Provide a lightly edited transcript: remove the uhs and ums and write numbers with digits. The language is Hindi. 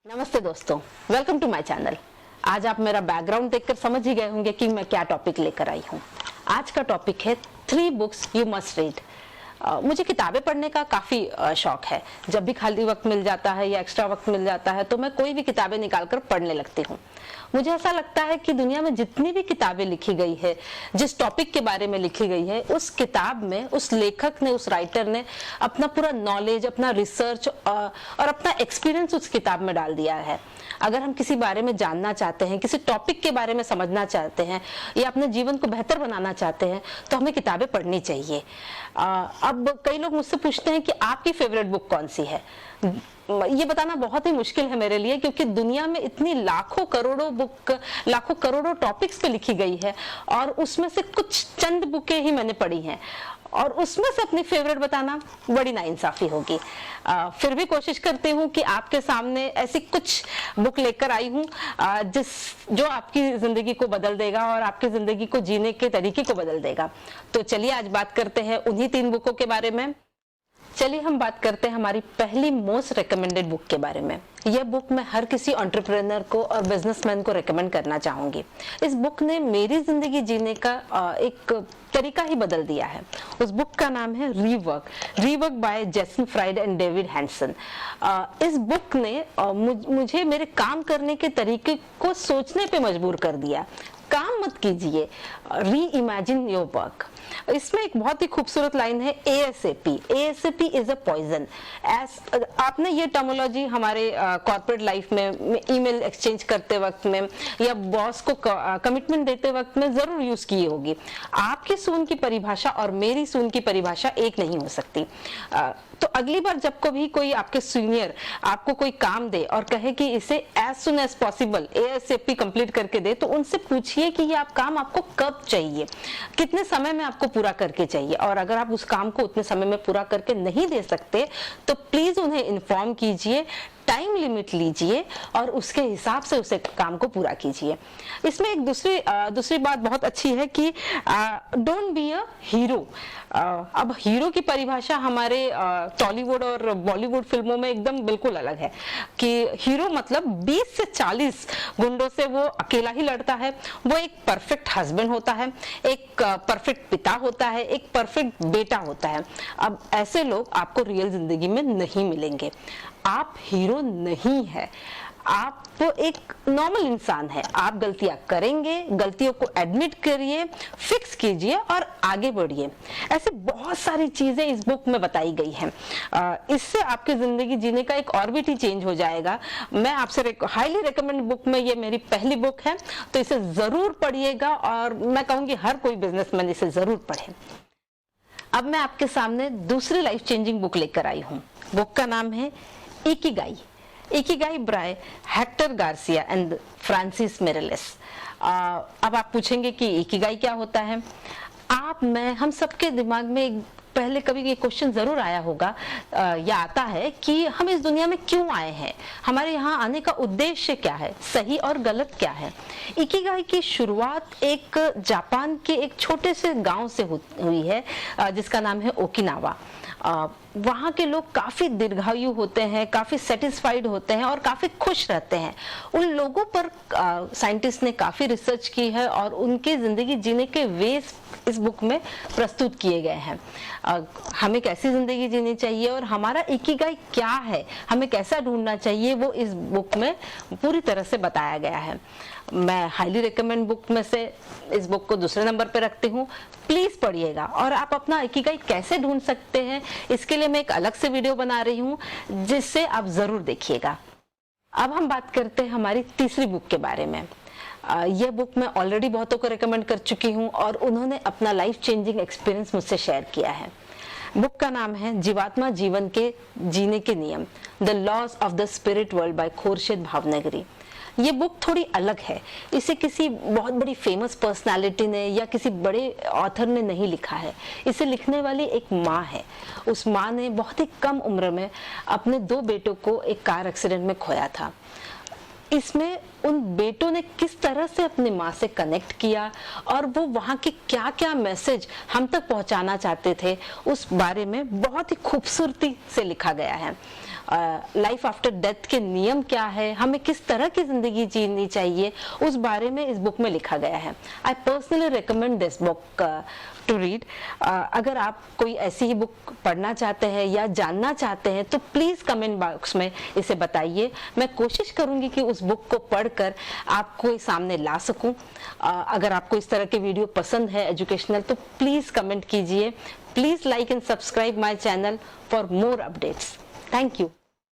नमस्ते दोस्तों, वेलकम टू माय चैनल। आज आप मेरा बैकग्राउंड देखकर समझ ही गए होंगे कि मैं क्या टॉपिक लेकर आई हूँ। आज का टॉपिक है 3 बुक्स यू मस्ट रीड। मुझे किताबें पढ़ने का काफ़ी शौक है। जब भी खाली वक्त मिल जाता है या एक्स्ट्रा वक्त मिल जाता है तो मैं कोई भी किताबें निकालकर पढ़ने लगती हूँ। मुझे ऐसा लगता है कि दुनिया में जितनी भी किताबें लिखी गई है, जिस टॉपिक के बारे में लिखी गई है, उस किताब में उस लेखक ने, उस राइटर ने अपना पूरा नॉलेज, अपना रिसर्च और अपना एक्सपीरियंस उस किताब में डाल दिया है। अगर हम किसी बारे में जानना चाहते हैं, किसी टॉपिक के बारे में समझना चाहते हैं या अपने जीवन को बेहतर बनाना चाहते हैं तो हमें किताबें पढ़नी चाहिए। अब कई लोग मुझसे पूछते हैं कि आपकी फेवरेट बुक कौन सी है। ये बताना बहुत ही मुश्किल है मेरे लिए, क्योंकि दुनिया में इतनी लाखों करोड़ों बुक, लाखों करोड़ों टॉपिक्स पे लिखी गई है और उसमें से कुछ चंद बुकें ही मैंने पढ़ी हैं और उसमें से अपनी फेवरेट बताना बड़ी नाइंसाफी होगी। फिर भी कोशिश करती हूँ कि आपके सामने ऐसी कुछ बुक लेकर आई हूँ जो आपकी जिंदगी को बदल देगा और आपकी जिंदगी को जीने के तरीके को बदल देगा। तो चलिए आज बात करते हैं उन्हीं 3 बुकों के बारे में। चलिए हम बात करते हैं हमारी पहली मोस्ट रिकमेंडेड बुक के बारे में। यह बुक मैं हर किसी एंटरप्रेन्योर को और बिजनेसमैन को रिकमेंड करना चाहूंगी। इस बुक ने मेरी जिंदगी जीने का एक तरीका ही बदल दिया है। उस बुक का नाम है rework by Jason Fried and David Hansson. इस बुक ने मुझे मेरे काम करने के तरीके को सोचने पे मजबूर कर दिया। काम मत कीजिए, री इमेजिन योर वर्क। इसमें एक बहुत ही खूबसूरत लाइन है, ASAP इज अ पॉइजन। आपने ये टर्मोलॉजी हमारे कॉर्पोरेट लाइफ में, ईमेल एक्सचेंज करते वक्त में या बॉस को कमिटमेंट देते वक्त में जरूर यूज की होगी। आपकी सून की परिभाषा और मेरी सून की परिभाषा एक नहीं हो सकती। तो अगली बार जब कभी कोई आपके सीनियर आपको कोई काम दे और कहे कि इसे as soon as possible ASAP complete करके दे, तो उनसे पूछिए कि ये काम आपको कब चाहिए, कितने समय में आपको पूरा करके चाहिए। और अगर आप उस काम को उतने समय में पूरा करके नहीं दे सकते तो प्लीज उन्हें इन्फॉर्म कीजिए, टाइम लिमिट लीजिए और उसके हिसाब से उसे काम को पूरा कीजिए। इसमें एक दूसरी बात बहुत अच्छी है कि डोंट बी अ हीरो। अब हीरो की परिभाषा हमारे टॉलीवुड और बॉलीवुड फिल्मों में एकदम बिल्कुल अलग है कि हीरो मतलब 20 से 40 गुंडों से वो अकेला ही लड़ता है। वो एक परफेक्ट हस्बैंड होता है, एक परफेक्ट पिता होता है, एक परफेक्ट बेटा होता है। अब ऐसे लोग आपको रियल जिंदगी में नहीं मिलेंगे। आप हीरो नहीं है, आप तो एक नॉर्मल इंसान है। आप गलतियां करेंगे, गलतियों को एडमिट करिए, फिक्स कीजिए और आगे बढ़िए। ऐसे बहुत सारी चीजें इस बुक में बताई गई हैं। इससे आपकी जिंदगी जीने का एक ऑर्बिट ही चेंज हो जाएगा। मैं आपसे हाईली रिकमेंड बुक में ये मेरी पहली बुक है, तो इसे जरूर पढ़िएगा और मैं कहूंगी हर कोई बिजनेसमैन इसे जरूर पढ़े। अब मैं आपके सामने दूसरी लाइफ चेंजिंग बुक लेकर आई हूँ। बुक का नाम है Ikigai by Hector Garcia and Francis Miralles. अब आप पूछेंगे कि इकिगाई क्या होता है। हम सबके दिमाग में पहले कभी ये क्वेश्चन जरूर आया होगा या आता है कि हम इस दुनिया में क्यों आए हैं, हमारे यहाँ आने का उद्देश्य क्या है, सही और गलत क्या है। इकिगाई की शुरुआत एक जापान के एक छोटे से गांव से हुई है जिसका नाम है ओकिनावा। वहाँ के लोग काफी दीर्घायु होते हैं, काफी सेटिस्फाइड होते हैं और काफी खुश रहते हैं। उन लोगों पर साइंटिस्ट ने काफी रिसर्च की है और उनके जिंदगी जीने के वेज इस बुक में प्रस्तुत किए गए हैं। हमें कैसी जिंदगी जीनी चाहिए और हमारा इकिगाई क्या है, हमें कैसा ढूंढना चाहिए, वो इस बुक में पूरी तरह से बताया गया है। मैं हाईली रिकमेंड बुक में से इस बुक को दूसरे नंबर पे रखती हूँ। प्लीज पढ़िएगा। और आप अपना इकिगाई कैसे ढूंढ सकते हैं इसके लिए मैं एक अलग से वीडियो बना रही हूँ, जिससे आप जरूर देखिएगा। अब हम बात करते हैं हमारी तीसरी बुक के बारे में। यह बुक मैं ऑलरेडी बहुतों को रिकमेंड कर चुकी हूँ और उन्होंने अपना लाइफ चेंजिंग एक्सपीरियंस मुझसे शेयर किया है। बुक का नाम है जीवात्मा जीवन के जीने के नियम, the laws of the spirit world by Khurshid Bhavnagri. ये बुक थोड़ी अलग है। इसे किसी बहुत बड़ी फेमस पर्सनालिटी ने या किसी बड़े ऑथर ने नहीं लिखा है। इसे लिखने वाली एक माँ है। उस माँ ने बहुत ही कम उम्र में अपने 2 बेटों को एक कार एक्सीडेंट में खोया था। इसमें उन बेटों ने किस तरह से अपनी माँ से कनेक्ट किया और वो वहाँ के क्या क्या मैसेज हम तक पहुँचाना चाहते थे, उस बारे में बहुत ही खूबसूरती से लिखा गया है। लाइफ आफ्टर डेथ के नियम क्या है, हमें किस तरह की जिंदगी जीनी चाहिए, उस बारे में इस बुक में लिखा गया है। I personally recommend this book to read. अगर आप कोई ऐसी ही बुक पढ़ना चाहते हैं या जानना चाहते हैं तो प्लीज कमेंट बॉक्स में इसे बताइए। मैं कोशिश करूंगी कि उस बुक को पढ़कर आपको सामने ला सकूं। अगर आपको इस तरह के वीडियो पसंद है एजुकेशनल, तो प्लीज कमेंट कीजिए। Please like and subscribe my channel for more updates. Thank you.